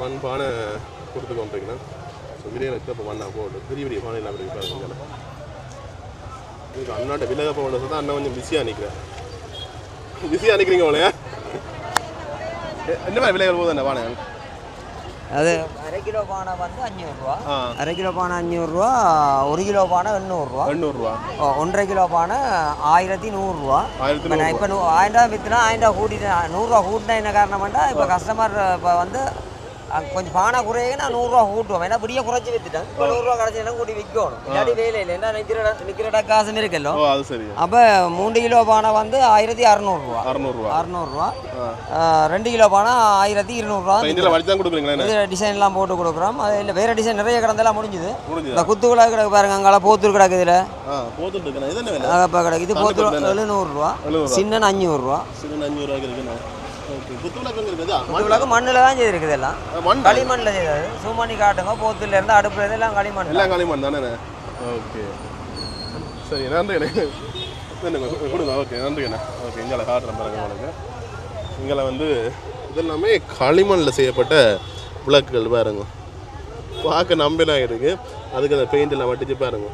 மண் பானை கொடுத்து கொண்டிருக்கிறேன். ஸோ பிரியாணி வச்சு அப்போ மண்ணா போட்டு பெரிய பெரிய பானைலாம் இருக்குது பாருங்க. இதுக்கு அண்ணாட்ட விலக போகணும் தான் அண்ணன் கொஞ்சம் பிஸியாக நிற்கிறேன். பிஸியாக நிற்கிறீங்க அவ்வளோயா? என்ன மாதிரி விலைகள் போகுது அந்த பானை? அது 1/2 கிலோ பானை வந்து 500 ரூபா, 1/2 கிலோ பானை 500 ரூபா, 1 கிலோ பானை 800 ரூபா, 1.5 கிலோ பானை 1100 ரூபா. நான் இப்போ 1000 ரூபா விற்றுனா 1000 ரூபா கூட்டிட்டேன். 100 ரூபா கூட்டினா என்ன காரணமாட்டா இப்போ கஸ்டமர் இப்போ வந்து கொஞ்சம் பானை குறைய நான் 100 ரூபா கூட்டுவோம். ஏன்னா இப்படியே குறைச்சி விற்றுட்டேன். இப்போ 100 ரூபா கிடச்சி கூட்டி விற்கணும். இல்லாட்டி வேலை இல்லை. ஏன்னா நிற்கிற காசும் இருக்கല്ലോ. அப்போ 3 கிலோ பானை வந்து 1600 ரூபா, 600 ரூபா. 2 கிலோ பானை 1200 ரூபா. இது டிசைன்லாம் போட்டு கொடுக்குறோம். அது இல்லை வேறு டிசைன் நிறைய கிடந்தெல்லாம் முடிஞ்சுது. இந்த குத்துக்குள்ள கிடக்கு பாருங்க, அங்கே போத்தூர் கிடக்கு. இதில் இப்போ கிடக்கு. இது போத்தூர் 700 ரூபா, சின்ன 500 ரூபா. குத்துவிளக்கு மண்ணில் தான் செய்திருக்குது. எல்லாம் களிமண்ணில் செய்தது. சூமணி காட்டுங்க. போத்துல இருந்து அடுப்புல இருந்து எல்லாம் களிமண் தானே. ஓகே சரி நன்றி கொடுங்க. ஓகே நன்றிண்ணா. ஓகே இங்கே காட்டுறேன் பாருங்க உங்களுக்கு. இங்கே வந்து இதெல்லாமே களிமண்ணில் செய்யப்பட்ட விளக்குகள் பாருங்க. பார்க்க நம்பினாக இருக்குது. அதுக்கு அந்த பெயிண்ட் எல்லாம் வட்டிச்சு பாருங்க.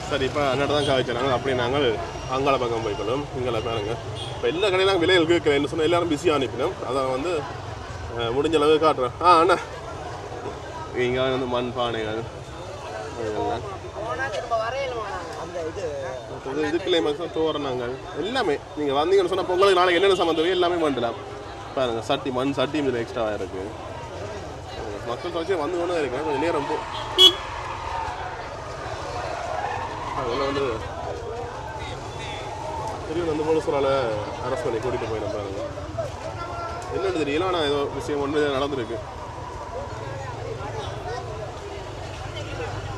சரி இப்போ அங்கிட்ட தான் காய்ச்சினாங்க. அப்படி நாங்கள் அங்காள பக்கம் போய்க்கணும் இங்கே பாருங்க. இப்போ எல்லா கடையிலும் விலைகள் கேட்குறேன்னு சொன்னால் எல்லாரும் பிஸியாக அனுப்பினோம். அதான் வந்து முடிஞ்ச அளவு காட்டுறேன். அண்ணா இங்கே வந்து மண் பானைகள் இதுக்குள்ளே மட்டும் தோரணங்கள் எல்லாமே நீங்கள் வந்தீங்கன்னு சொன்னால் பொங்கலுக்கு நாளைக்கு என்னென்ன சம்மந்தம் எல்லாமே பண்ணலாம். பாருங்க சட்டி மண் சட்டி இதில் எக்ஸ்ட்ராவாக இருக்குது. மக்கள் தொலைச்சி வந்து கொண்டு இருக்கேன் கொஞ்சம் நேரம் போ. அதெல்லாம் வந்து தெரியும் வந்து போலீஸரால் அரெஸ்ட் பண்ணி கூட்டிகிட்டு போயிடும். பாருங்க என்னென்னு தெரியல, ஆனால் ஏதோ விஷயம் ஒன்று நடந்திருக்கு.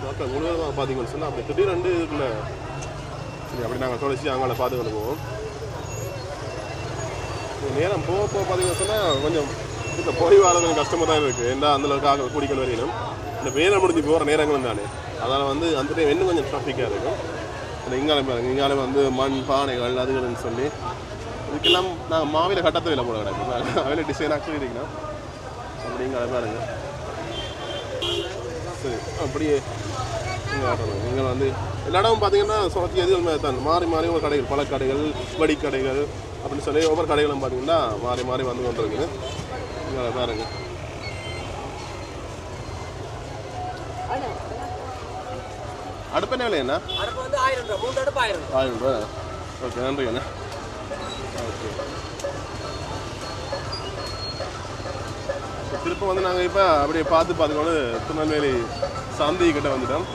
மக்கள் முழுவதுமாக பார்த்தீங்கன்னு சொன்னால் அப்படி திடீரெண்டு இருக்குல்ல சரி அப்படி நாங்கள் தொலைச்சி அவங்கள பார்த்துக்கிட்டு போவோம். நேரம் போக போக பார்த்தீங்கன்னு சொன்னால் கொஞ்சம் இப்போ போய் வர கொஞ்சம் கஷ்டமாக தான் இருக்குது. ஏன்னா அந்தளவுக்கு கூடிக்கல் வரையிலும் இந்த வேலை முடிஞ்சு போகிற நேரங்களும் தானே. அதனால் வந்து அந்த டைம் இன்னும் கொஞ்சம் ட்ராஃபிக்காக இருக்கும். இங்காலே பாருங்க இங்காலே வந்து மண் பானைகள் அதுகள்னு சொல்லி இதுக்கெல்லாம் நாங்கள் மாவில கட்டத்தை விலை போட கிடக்கு. அவையில டிசைனாக சொல்லியிருக்கீங்கன்னா அப்படி இங்காலே பாருங்க. சரி அப்படியே இங்கே வந்து எல்லா இடமும் பார்த்தீங்கன்னா சுரத்தி எதுகள் மாதிரி தான் மாறி மாறி ஒரு கடைகள் பழக்கடைகள் வடிக்கடைகள் அப்படின்னு சொல்லி ஒவ்வொரு கடைகளும் பார்த்தீங்கன்னா மாறி மாறி வந்து கொண்டிருக்குது. இங்கே பாருங்க அடுப்பு என்ன விலை? என்ன அடுப்பு வந்து 1000 ரூபாய், 3 அடுப்பு 1000 ரூபாய். 1000 ரூபாய். ஓகே நன்றி அண்ணா. ஓகே திருப்ப வந்து நாங்கள் இப்போ அப்படியே பார்த்துக்கொண்டு திருநெல்வேலி சந்தை கிட்ட வந்துட்டோம்.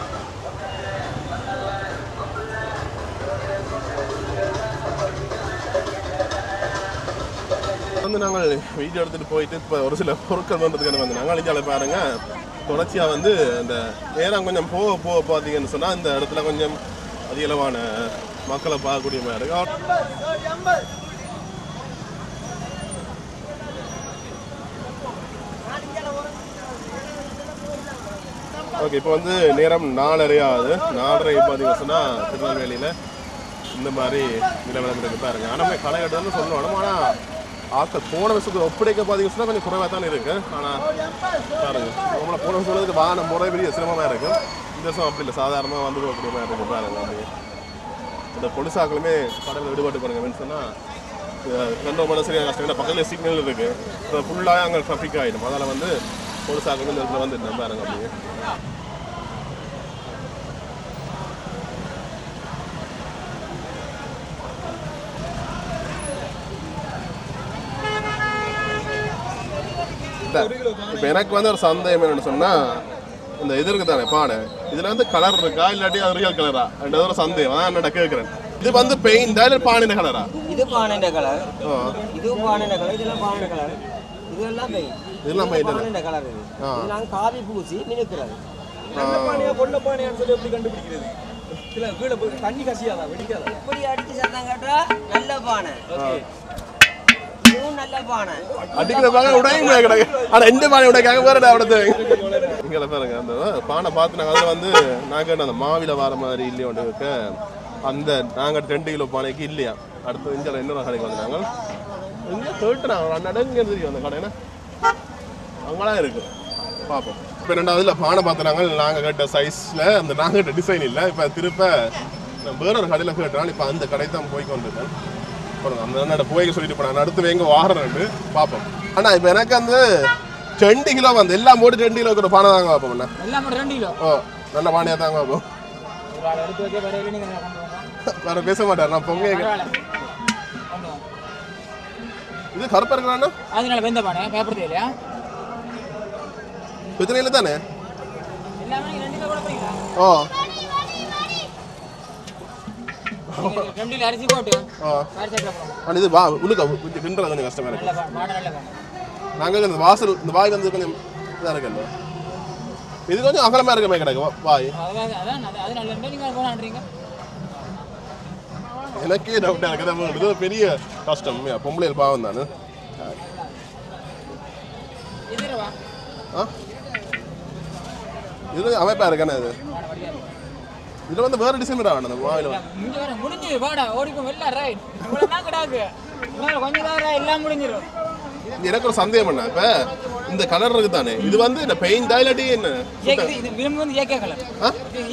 வந்து நாங்கள் வீடியோ எடுத்துகிட்டு போயிட்டு இப்போ ஒரு சில பொருட்கள் பண்ணுறதுக்கான வந்து நாங்கள் அழிஞ்சால பாருங்க தொடர்ச்சியாக வந்து இந்த நேரம் கொஞ்சம் போக போக பார்த்தீங்கன்னு சொன்னால் இந்த இடத்துல கொஞ்சம் அதிகளவான மக்களை பார்க்கக்கூடிய மாதிரி இருக்கு. ஓகே இப்போ வந்து நேரம் 4:30 ஆகுது. 4:30 பார்த்தீங்கன்னு சொன்னால் திருநெல்வேலியில் இந்த மாதிரி நிலவரம் இருக்குது பாருங்க. ஆனால் களை கட்டுறதுன்னு சொல்லணும். ஆனால் ஆக்கள் போன வருஷத்துக்கு ஒப்படைக்க பார்த்தீங்கன்னு சொன்னால் கொஞ்சம் குறைவாக தான் இருக்குது. ஆனால் பாருங்க நம்மளை போன வருஷம் சொல்றதுக்கு வாகனம் முறை பெரிய சிரமமாக இருக்குது. இந்த வருஷம் அப்படி இல்லை, சாதாரணமாக வந்து போகக்கூடிய மாதிரி இருக்குது பாருங்க. அப்படி இந்த பொலிசாக்களுமே கடலில் விடுபட்டு பாருங்கன்னு சொன்னால் 2 மணி சரியாக கஷ்டம். பக்கத்தில் சிக்னல் இருக்குது, ஃபுல்லாக அங்கே ட்ராஃபிக் ஆகிடும். அதனால் வந்து பொலிசாக்களுமே இந்த இடத்துல வந்துட்டு பாருங்க. அப்படியே இப்போ எனக்கு வந்து ஒரு சந்தேகம் என்னன்னு சொன்னால் இந்த இது இருக்கு தானே பானை, இதில் வந்து கலர் இருக்கா இல்லாட்டி அது ரியல் கலரா ரெண்டு ஒரு சந்தேகம் தான் என்னடா கேட்குறேன். இது வந்து பெயிண்டா இல்லை பானைன கலரா? இது பானைன கலர், இதுவும் பானைன கலர், இதெல்லாம் பானைன கலர், இதெல்லாம் பெயிண்ட், இதெல்லாம் பெயிண்ட் பானைன கலர். இது நாங்கள் காவி பூசி மினுக்கிறது. நல்ல பானையா பொண்ண பானையான்னு சொல்லி எப்படி கண்டுபிடிக்கிறது? இல்லை கீழே போய் தண்ணி கசியாதா வெடிக்காதா? இப்படி அடிச்சு சத்தம் கேட்டா நல்ல பானை, நல்ல பானை அடிக்கிற பானை உடையும் கிடக்கு. ஆனால் எந்த பானை உடைக்காக வேறடா அவடத்து இங்கே பாருங்க. அந்த பானை பார்த்து நாங்கள் அதில் வந்து நாங்கள் அந்த மாவில வர மாதிரி இல்லையோண்டு இருக்க அந்த நாங்கள் 2 கிலோ பானைக்கு இல்லையா. அடுத்து இங்கே இன்னொரு கடைக்கு வந்து நாங்கள் இங்கே கேட்டுறாங்க அன்னடங்கு தெரியும் அந்த கடைன்னா அங்கெல்லாம் இருக்குது பார்ப்போம். இப்போ 2வது பானை பார்த்துனாங்க நாங்கள் கேட்ட சைஸில் அந்த நாங்கள் கேட்ட டிசைன் இல்லை. இப்போ திருப்ப வேற ஒரு கடையில் கேட்டோம். இப்போ அந்த கடை தான் போய் கொண்டிருக்கேன். அந்த என்னோட போய்க்க சொல்லிட்டு போனாங்க. அடுத்து எங்க வாரேன் பார்ப்போம். ஆனால் இப்போ எனக்கு வந்து 2 கிலோ வந்து எல்லாம் போட்டு 2 கிலோ இருக்கிற பானை தாங்க பார்ப்போம். எல்லாம் 2 கிலோ. ஓ நல்ல பானையாக தாங்க பார்ப்போம். வேற பேச மாட்டார். நான் பொங்க இது கருப்பா இருக்கிறான்னா அதனால வெந்த பானை பேப்பர் தேவையா? குதிரையில தானே? எல்லாமே 2 கிலோ கூட போய்க்கலாம். ஓ 2 கிலோ அரிசி போட்டு ஆனால் இது வா உள்ளுக்க கொஞ்சம் கிண்டல கொஞ்சம் கஷ்டமா இருக்கு. நாங்கள் இந்த வாசல் இந்த வாய் வந்து கொஞ்சம் இதாக இருக்குல்ல, இது கொஞ்சம் அகலமாக இருக்குமே கிடக்கு வாய். எனக்கே டவுட்டாக இருக்குது. இது பெரிய கஷ்டம். பொம்பளையில் பாவம் தானே. இது அமைப்பாக இருக்கானே. இது இதில் வந்து வேறு டிசைன் ஆகணும் அந்த மாவில் முடிஞ்சு வாடா ஓடிக்கும் வெளில ரைட் இவ்வளோதான் கிடாக்கு கொஞ்சம் தான் எல்லாம் முடிஞ்சிடும். எனக்கு ஒரு சந்தேகம் பண்ண இப்போ இந்த கலர் இருக்கு தானே, இது வந்து இந்த பெயிண்டா இல்லாட்டி என்ன? இது விரும்பு வந்து ஏகே கலர்.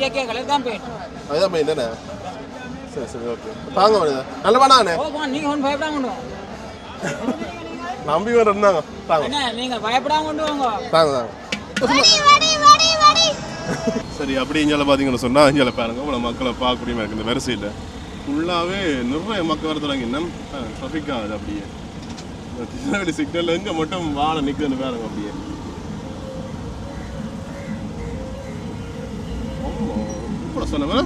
ஏகே கலர் தான் பெயிண்ட். அதுதான் பெயிண்ட் தானே. சரி சரி ஓகே தாங்க வருது நல்ல வேணாண்ணே ஓ பா நீங்க ஒன்றும் பயப்படாம கொண்டு வாங்க நம்பி வேறு இருந்தாங்க தாங்க என்ன நீங்க பயப்படாம கொண்டு வாங்க தாங்க தாங்க சரி அப்படி இங்கே பார்த்தீங்கன்னு சொன்னால் இங்கே பாருங்க இவ்வளோ மக்களை பார்க்கக்கூடிய மாதிரி இந்த வரிசையில் ஃபுல்லாகவே நிறைய மக்கள் வர தொடங்கி இன்னும் ட்ராஃபிக் ஆகுது அப்படியே திருநெல்வேலி சிக்னல் எங்கே மட்டும் வாழை நிற்குதுன்னு பாருங்க அப்படியே இப்போ சொன்ன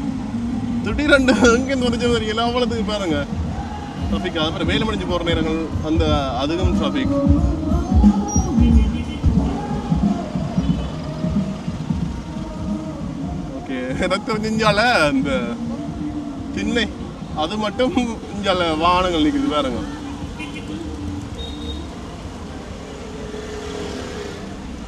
திடீரெண்டு எங்கேருந்து வந்துச்சு தெரியல அவ்வளோத்துக்கு பாருங்க ட்ராஃபிக் அது மாதிரி வேலை முடிஞ்சு போகிற நேரங்கள் அந்த அதுவும் ட்ராஃபிக் ஓகே ரத்தம் செஞ்சால இந்த திண்ணை அது மட்டும் இஞ்சால வாகனங்கள் நிற்குது பாருங்க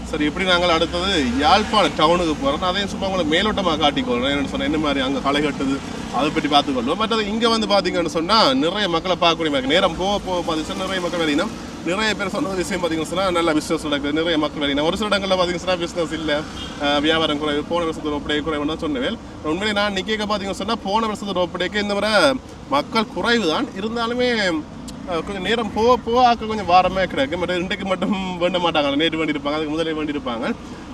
சரி எப்படி நாங்கள் அடுத்தது யாழ்ப்பாணம் டவுனுக்கு போகிறோம் அதையும் சும்மா உங்களை மேலோட்டமாக காட்டிக்கொள்கிறோம் என்னென்னு சொன்னால் என்ன மாதிரி அங்கே களை கட்டுது அதை பற்றி பார்த்துக்கொள்வோம் மற்றது இங்கே வந்து பார்த்தீங்கன்னு சொன்னால் நிறைய மக்களை பார்க்கக்கூடிய மாதிரி நேரம் போக போக பார்த்துச்சுன்னா நிறைய மக்கள் வேலையினா நிறைய பேர் சொன்ன விஷயம் பார்த்தீங்கன்னு சொன்னால் நல்ல பிஸ்னஸ் நடக்குது நிறைய மக்கள் வேலையினா ஒரு சில இடங்களில் பார்த்தீங்கன்னா பிஸ்னஸ் இல்லை வியாபாரம் குறைவு போன வருஷத்து ஒப்படை குறைவுன்னு தான் சொன்னேன் உண்மையிலே நான் நிற்க பார்த்தீங்கன்னு சொன்னால் போன வருஷத்து ஒப்படைக்கு இந்த முறை மக்கள் குறைவு தான் இருந்தாலுமே கொஞ்சம் நேரம் போக போக ஆக்க கொஞ்சம் வாரமே கிடைக்கும் பட் இன்றைக்கு மட்டும் வேண்ட மாட்டாங்க நேற்று வேண்டியிருப்பாங்க அதுக்கு முதலே வேண்டியிருப்பாங்க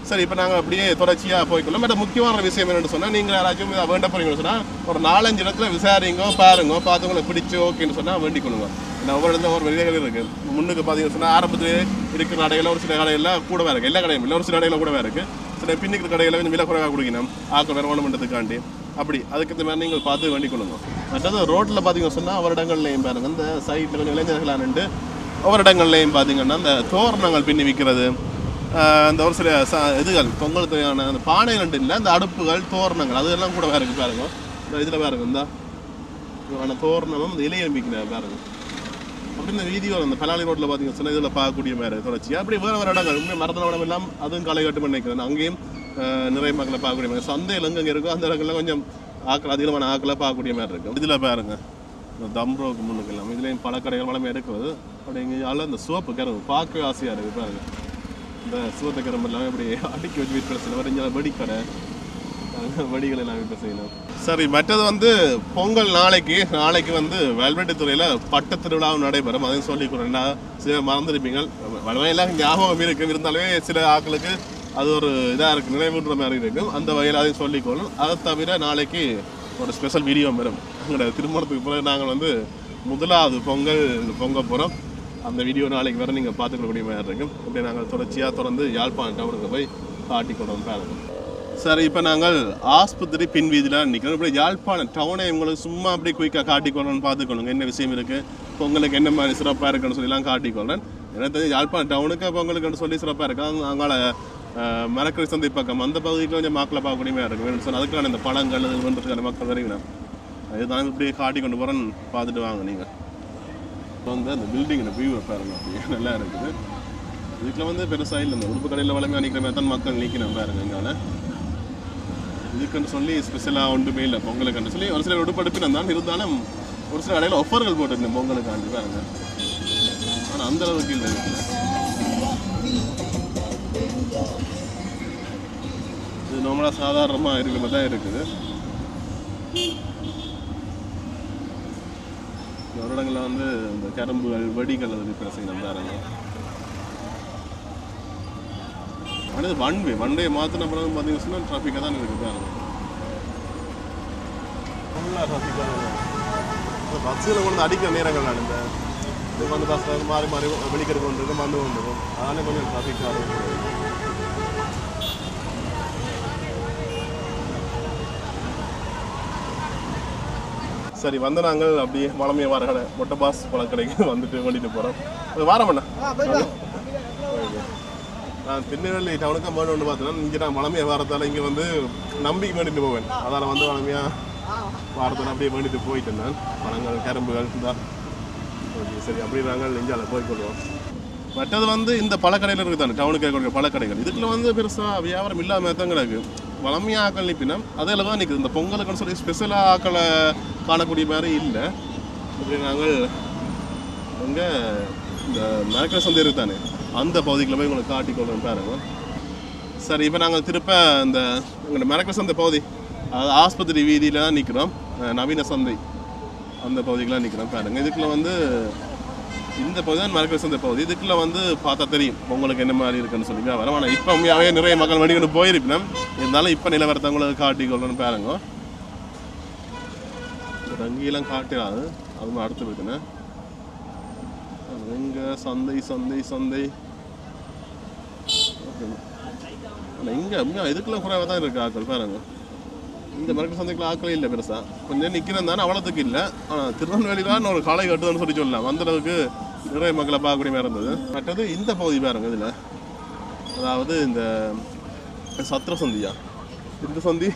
சரி இப்போ நாங்கள் அப்படியே தொடர்ச்சியாக போய்க்கொள்ளோம் பட் முக்கியமான விஷயம் என்னென்னு சொன்னால் நீங்கள் யாராச்சும் இதை வேண்ட போகிறீங்கன்னு சொன்னால் ஒரு 4-5 இடத்துல விசாரிங்க பாருங்க பார்த்து உங்களுக்கு பிடிச்சி ஓகேன்னு சொன்னால் வேண்டிக்கொள்ளுங்க ஏன்னா ஒவ்வொரு இடத்துல ஒரு விதைகள் இருக்குது முன்னுக்கு பார்த்தீங்கன்னு சொன்னால் ஆரம்பத்தில் இருக்கிற கடைகளில் ஒரு சில கடைகளில் கூடவே இருக்குது எல்லா கடையும் இல்லை ஒரு சில கடையில் கூடவே இருக்குது சில பின்னிக்கிற கடையில் கொஞ்சம் விலை குறைவாக கொடுக்கணும் ஆக்க வேறு வேணுமென்றதுக்காண்டி அப்படி அதுக்கு மாதிரி நீங்கள் பார்த்து வேண்டிக் கொள்ளுங்க மற்றது ரோட்டில் பார்த்தீங்கன்னு சொன்னால் ஒவ்வொரு இடங்கள்லையும் பாருங்க இந்த சைட்டில் கொஞ்சம் இளைஞர்களானுண்டு ஒவ்வொரு இடங்கள்லையும் பார்த்தீங்கன்னா அந்த தோரணங்கள் பின்னி விற்கிறது அந்த ஒரு சில இதுகள் பொங்கல் தேவையான அந்த பானை ரெண்டு இல்லை அந்த அடுப்புகள் தோரணங்கள் அதெல்லாம் கூட வேறு இருக்குது பாருங்க இந்த இதில் பாருங்க இந்த தோரணமும் இந்த இலையை விற்கிற பாருங்க அப்படி இந்த வீதியோட அந்த பலாலி ரோட்டில் பார்த்தீங்கன்னு சொன்னால் இதில் பார்க்கக்கூடிய மாதிரி தொடர்ச்சி அப்படி வேறு வேறு இடங்கள் உண்மையை மரதன இடம் எல்லாம் அதுவும் களை கட்டு பண்ணிக்கிறேன் அங்கேயும் நிறைய மக்களை பார்க்கக்கூடிய மாதிரி சந்தையில் எங்கே இருக்கோ அந்த இடங்கள்ல கொஞ்சம் ஆக்கள் அதிகமான ஆக்களை பார்க்கக்கூடிய மாதிரி இருக்கும் இதில் பாருங்க இந்த தம்ரோக்கு முன்னுக்கு இல்லாமல் இதுலேயும் பல கடைகள் வளமே எடுக்கிறது அப்படி எங்கேயால இந்த சோப்பு கிரம்பு பார்க்கவே ஆசையாக இருக்குது பாருங்க இந்த சோத்த கிரம்பு எல்லாமே இப்படி அடுக்கி வச்சு விற்பனை செய்யணும் வர இங்கே வெடிக்கடை வடிகள் எல்லாம் விற்பனை செய்யணும் சரி மற்றது வந்து பொங்கல் நாளைக்கு வந்து வெல்வெட்டி துறையில் பட்டு திருவிழாவும் நடைபெறும் அதையும் சொல்லிக்கிறேன் சில மறந்துருப்பீங்க வளமையெல்லாம் ஞாபகம் இருக்கு இருந்தாலுமே சில ஆக்களுக்கு அது ஒரு இதாக இருக்குது நினைவூட்டுற மாதிரி இருக்கும் அந்த வகையில் அதையும் சொல்லிக்கொள்ளும் அதை தவிர நாளைக்கு ஒரு ஸ்பெஷல் வீடியோ வரும் எங்களோட திருமணத்துக்கு பிறகு நாங்கள் வந்து முதலாவது பொங்க போகிறோம் அந்த வீடியோ நாளைக்கு வர நீங்கள் பார்த்துக்கக்கூடிய மாதிரி இருக்கும் இப்படி நாங்கள் தொடர்ந்து யாழ்ப்பாணம் டவுனுக்கு போய் காட்டிக்கொள்வோம் பாருங்க சரி இப்போ நாங்கள் ஆஸ்பத்திரி பின் வீதியில் நிற்கிறோம் இப்படி யாழ்ப்பாணம் டவுனை உங்களுக்கு சும்மா அப்படி குயிக்காக காட்டிக்கொள்ளணும்னு பார்த்துக்கொள்ளுங்க என்ன விஷயம் இருக்குது பொங்கலுக்கு என்ன மாதிரி சிறப்பாக இருக்குன்னு சொல்லலாம் காட்டிக்கொள்கிறேன் எனக்கு தெரிஞ்சு யாழ்ப்பாணம் டவுனுக்கு பொங்கலுக்குன்னு சொல்லி சிறப்பாக இருக்கு அங்கால மரக்கறி சந்தை பக்கம் அந்த பகுதிக்கு கொஞ்சம் மக்களை பார்க்கக்கூடியமே இருக்கும் வேணும்னு சொன்னால் அதுக்கான இந்த பழங்கள் இது பண்ணுறதுக்கான மக்கள் வரைங்கண்ணா இதுதான் இப்படி காட்டி கொண்டு போகிறேன்னு பார்த்துட்டு வாங்க நீங்கள் வந்து அந்த பில்டிங் வியூ பாருங்க அப்படியே நல்லா இருக்குது இதுக்குள்ள வந்து பெருசாக இல்லை இந்த உடுப்பு கடையில் வளமையாக நிற்கிற மாதிரி தான் மக்கள் நிற்கணும் பாருங்க இங்கால இதுக்குன்னு சொல்லி ஸ்பெஷலாக ஒன்றுமே இல்லை பொங்கலுக்குன்னு சொல்லி ஒரு சில உடுப்பு அடுப்பினம் தான் இருந்தாலும் ஒரு சில கடையில் ஆஃபர்கள் போட்டிருந்தேன் பொங்கலுக்காண்டி பாருங்க ஆனால் அந்த அளவுக்கு இல்லை இது நார்மலாக சாதாரணமாக இருக்கிற மாதிரி தான் இருக்குது ஒரு இடங்களில் வந்து இந்த கரும்புகள் வெடிகள் அது விற்பனை செய்யணும் பாருங்க அடுத்து வன்வே மாற்றின பிறகு பார்த்தீங்கன்னு சொன்னால் டிராஃபிக்காக தான் இருக்குது பாருங்க ஃபுல்லாக டிராஃபிக்காக பஸ்ஸில் கொண்டு அடிக்கிற நேரங்கள் நான் இந்த இது வந்து பஸ் மாறி வெளிக்கிற கொண்டு இருக்கும் வந்து கொண்டுருக்கும் அதனால கொஞ்சம் டிராஃபிக்காக இருக்கும் சரி வந்து நாங்கள் அப்படியே வளமையை வர கடை மொட்டை பாஸ் பழக்கடைக்கு வந்துட்டு வண்டிட்டு போகிறோம் வாரமண்ணா நான் திருநெல்வேலி டவுனுக்கு மேலே ஒன்று பார்த்தேன்னா இங்கே நான் வளமையை வாரத்தால் இங்கே வந்து நம்பிக்கை வேண்டிட்டு போவேன் அதால் வந்து வளமையாக வாரத்தால் அப்படியே வேண்டிட்டு போயிட்டேன் நான் பழங்கள் கரும்புகள் தான் ஓகே சரி அப்படி நாங்கள் நெஞ்சால் போய்க்கொள்வோம் மற்றது வந்து இந்த பழக்கடையில் இருக்குது தானே டவுனுக்கு இருக்கக்கூடிய பழக்கடைகள் இதுக்குள்ள வந்து பெருசாக வியாபாரம் இல்லாமல் தான் கிடக்கு வளமையாக ஆக்கள் நிற்பினா அதில் தான் நிற்குது இந்த பொங்கலுக்குன்னு சொல்லி ஸ்பெஷலாக ஆக்களை காணக்கூடிய மாதிரி இல்லை இப்படி நாங்கள் இங்கே இந்த மரக்கடை சந்தை இருக்குது தானே அந்த பகுதிக்குள்ள போய் உங்களுக்கு காட்டிக்கொள்ளணும் பாருங்க சரி இப்போ நாங்கள் திருப்ப இந்த உங்களோட மரக்கடை சந்தை பகுதி அதாவது ஆஸ்பத்திரி வீதியில் தான் நிற்கிறோம் நவீன சந்தை அந்த பகுதிக்கெலாம் நிற்கிறேன் பாருங்க. இதுக்குள்ள வந்து இந்த பகுதி தான் மரக்கறி சந்தை பகுதி. இதுக்குள்ள வந்து பார்த்தா தெரியும் உங்களுக்கு என்ன மாதிரி இருக்குன்னு சொல்லி வரும். ஆனால் இப்போ உண்மையாகவே நிறைய மக்கள் வண்டிக்கு போயிருப்பினோம். இருந்தாலும் இப்போ நிலவரத்தை உங்களுக்கு காட்டிக்கொள்ளணும்னு பாருங்க. ரங்கியெல்லாம் காட்டிடாது, அது அடுத்து இருக்குண்ணே. எங்கே சந்தை சந்தை சந்தை இங்கே இதுக்குள்ள குறைவாக தான் இருக்குது ஆக்கள் பாருங்க. இந்த மரக்கறி சந்தைக்குள்ள ஆக்களே இல்லை பெருசாக. கொஞ்சம் நிற்கிறேன் தானே, அவ்வளோத்துக்கு இல்லை. ஆனால் திருநெல்வேலியில் ஒரு காலை கட்டுதுன்னு சொல்லலாம். அந்தளவுக்கு நிறைய மக்களை பார்க்கக்கூடிய மாதிரி இருந்தது. மற்றது இந்த பகுதி பாருங்க. இதில் அதாவது இந்த சத்திர சந்தியா, இந்த சந்தி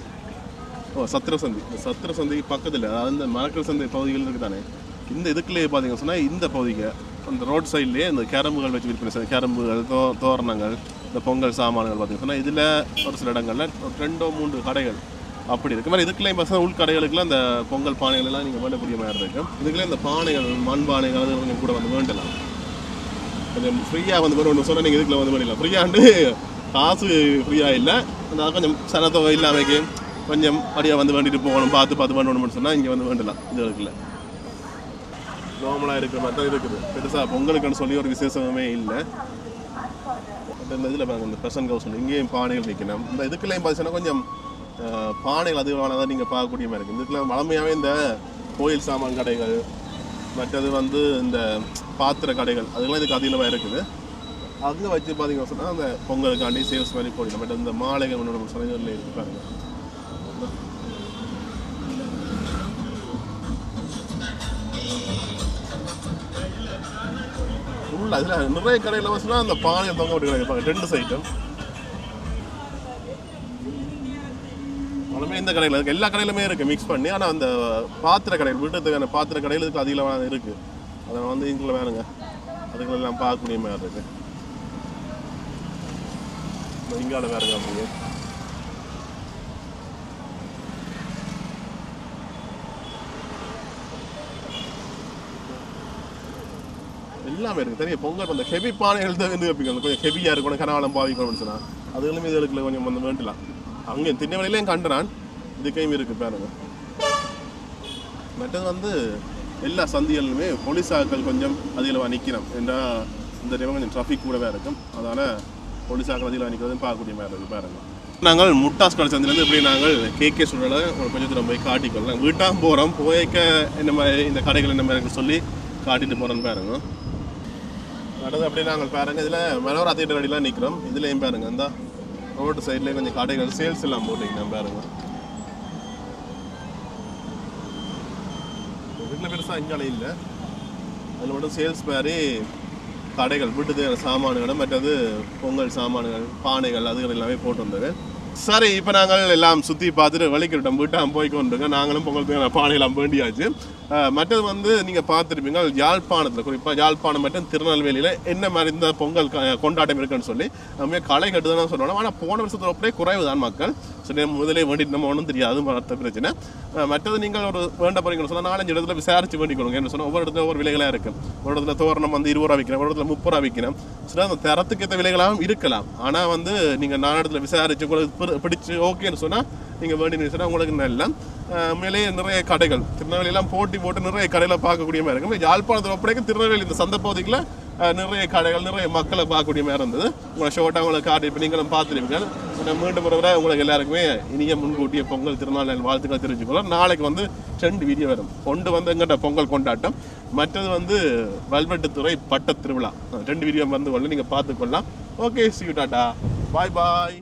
சத்திர சந்தி, இந்த சத்திர சந்திக்கு பக்கத்தில் அதாவது இந்த மரக்கறி சந்தை பகுதிகள் இருக்குது தானே. இந்த இதுக்குள்ளேயே பார்த்தீங்கன்னு சொன்னால் இந்த பகுதிக்கு அந்த ரோட் சைட்லேயே இந்த கேரம்புகள் வச்சு விற்பனை செய்ய கேரம்புகள், தோரணங்கள், இந்த பொங்கல் சாமான்கள் பார்த்தீங்கன்னு சொன்னால் இதில் ஒரு சில இடங்களில் 2-3 கடைகள் அப்படி இருக்குது. மாதிரி இதுக்குள்ளேயும் பார்த்தா உள் கடைகளுக்குலாம் அந்த பொங்கல் பானைகள் எல்லாம் நீங்கள் வேண்டக்கூடிய மாதிரி இருக்கும். இதுக்குள்ளே இந்த பானைகள், மண் பானைகள் அது கொஞ்சம் கூட வந்து வேண்டலாம். கொஞ்சம் ஃப்ரீயாக வந்து ஒன்று சொன்னால் நீங்கள் இதுக்குள்ள வந்து வேண்டிடலாம். ஃப்ரீயாண்டு காசு ஃப்ரீயாக இல்லை, அந்த கொஞ்சம் சனத்தொகை இல்லாமைக்கு கொஞ்சம் அப்படியே வந்து வேண்டிட்டு போகணும், பார்த்து வேண்டணும்னு சொன்னால் இங்கே வந்து வேண்டலாம். இதுக்குள்ள நார்மலாக இருக்கிற மாதிரி தான் இருக்குது. பெருசாக பொங்கலுக்குன்னு சொல்லி ஒரு விசேஷமே இல்லை. இந்த இதில் பாருங்கள், இந்த பிரசன்ட் கவுஸ் இங்கேயும் பானைகள் நிற்கணும். இந்த இதுக்குள்ளேயும் பார்த்தீங்கன்னா கொஞ்சம் பானைகள் அதிகமானதான் நீங்கள் பார்க்கக்கூடிய மாதிரி இருக்குது. இதுக்குள்ள வளமையாகவே இந்த கோயில் சாமான் கடைகள், மற்றது வந்து இந்த பாத்திர கடைகள் அதெல்லாம் இதுக்கு அதிகமாக இருக்குது. அங்கே வச்சு பார்த்தீங்கன்னா சொன்னால் அந்த பொங்கலுக்காண்டி சேல்ஸ் மாதிரி போயிடும். பட் இந்த மாலைகள் ஒன்று சந்தைகளில் இருக்குது பாருங்கள். உள்ள அதில் நிறைய கடையில் வச்சுன்னா அந்த பானைகள் தொங்க விட்டு கிடைப்பாங்க 2 சைட்டும். அதுவுமே இந்த கடையில் இருக்குது, எல்லா கடையிலுமே இருக்குது மிக்ஸ் பண்ணி. ஆனால் அந்த பாத்திர கடைகள், வீட்டுக்கான பாத்திர கடையில் இதுக்கு அதிகமாக இருக்குது. அதை வந்து இங்குள்ள வேணுங்க, அதுக்கெல்லாம் பார்க்கக்கூடிய மாதிரி இருக்குது. இங்கால வேறுங்க அப்படியே எல்லாமே இருக்குது. தெரிய பொங்கல் அந்த ஹெவி பானைகள் தான் வந்து வைப்பிக்கணும், கொஞ்சம் ஹெவியாக இருக்கணும், கனகாலம் பாவிக்கணும்னு சொன்னால் அதுகளுமே இதுகளுக்குள்ள கொஞ்சம் வந்து வேண்டலாம். அங்கே திண்ணவெளியிலையும் கண்டுறான், இதுக்கையும் இருக்குது பாருங்க. மற்றது வந்து எல்லா சந்திகளிலுமே போலீஸாக்கள் கொஞ்சம் அதிகமாக நிற்கிறோம். ஏன்னா இந்த டைம் கொஞ்சம் டிராஃபிக் கூடவே இருக்கும், அதனால் போலீஸாக்கள் அதிகமாக நிற்கிறதும் பார்க்கக்கூடிய மாதிரி இருக்குது பாருங்க. நாங்கள் முட்டாஸ் கடை சந்திலேருந்து இப்படி நாங்கள் கேகே சூழலை ஒரு கொஞ்சம் தூரம் போய் காட்டிக்கொள்ளலாம். வீட்டாக போகிறோம், போய்க்க என்ன மாதிரி இந்த கடைகள் என்ன மாதிரி சொல்லி காட்டிட்டு போகிறோன்னு பாருங்க. அடுத்து அப்படியே நாங்கள் பாருங்கள், இதில் மனோரா தியேட்டர் அடிலாம் நிற்கிறோம். இதுலேயும் பாருங்கள், இந்த ரோடு சைட்லேயே கொஞ்சம் கடைகள் சேல்ஸ் எல்லாம் போட்டிங்கன்னா பாருங்க. வீட்டில் பெருசாக இங்காலே இல்லை, அதில் மட்டும் சேல்ஸ் மாதிரி கடைகள், வீட்டு தேவையான சாமான்கள், மற்றது பொங்கல் சாமான்கள், பானைகள் அதுகள் எல்லாமே போட்டு வந்தது. சரி, இப்போ நாங்கள் எல்லாம் சுற்றி பார்த்துட்டு வலிக்கிட்டோம், வீட்டாக போய் கொண்டுங்க. நாங்களும் பொங்கல் தேவையான பானையெல்லாம் வேண்டியாச்சு. மற்றது வந்து நீங்கள் பார்த்துருப்பீங்க, யாழ்ப்பாணத்தில் குறிப்பாக யாழ்ப்பாணம் மற்றும் திருநெல்வேலியில் என்ன மாதிரி இந்த பொங்கல் கொண்டாட்டம் இருக்குன்னு சொல்லி நம்ம களை கட்டுதான் சொல்லணும். ஆனால் போன வருஷத்தில் அப்படியே குறைவு தான் மக்கள். சரி, முதலே வேண்டிட்டு நம்ம ஒன்றும் தெரியாது, மற்ற பிரச்சனை. மற்றது நீங்கள் ஒரு வேண்ட போறீங்கன்னு சொன்னால் 4-5 இடத்துல விசாரித்து வேண்டிக்கொள்ளுங்க. என்ன சொன்னால் ஒவ்வொரு இடத்துல ஒவ்வொரு விலைகளாக இருக்கும். ஒரு இடத்துல தோரணம் வந்து 20 ரூபா விற்கிறேன், ஒரு இடத்துல 30 ரூபா விற்கிறேன். சரி, அந்த தரத்துக்கு ஏற்ற விலைகளாகவும் இருக்கலாம். ஆனால் வந்து நீங்கள் 4 இடத்துல விசாரித்து உங்களுக்கு பிடிச்சி ஓகேன்னு சொன்னால் நீங்கள் வேண்டின்னு சொன்னால் உங்களுக்கு நல்ல மேலே நிறைய கடைகள் திருநெல்வேலியெல்லாம் போட்டு நிறைய கடையில் பார்க்கக்கூடிய மாதிரி இருக்கும். யாழ்ப்பாணத்தில் ஒப்படைக்கும் திருநெல்வேலி இந்த சந்தை பகுதியில் நிறைய கடைகள், நிறைய மக்களை பார்க்கக்கூடிய மாதிரி இருந்தது. உங்களை ஷோட்டாக உங்களை காட்டி இப்போ நீங்களும் பார்த்துருப்பீங்க. மீண்டும் முறை உங்களுக்கு எல்லாருக்குமே இனிய முன்கூட்டிய பொங்கல் திருநாள் வாழ்த்துக்கள் தெரிஞ்சுக்கலாம். நாளைக்கு வந்து 2 வீடியோ வரும். ஒன்று வந்து எங்கிட்ட பொங்கல் கொண்டாட்டம், மற்றது வந்து வல்வெட்டுத்துறை பட்ட திருவிழா. 2 வீடியோ வந்து நீங்கள் பார்த்துக்கொள்ளலாம். Okay, see you, tata, bye bye.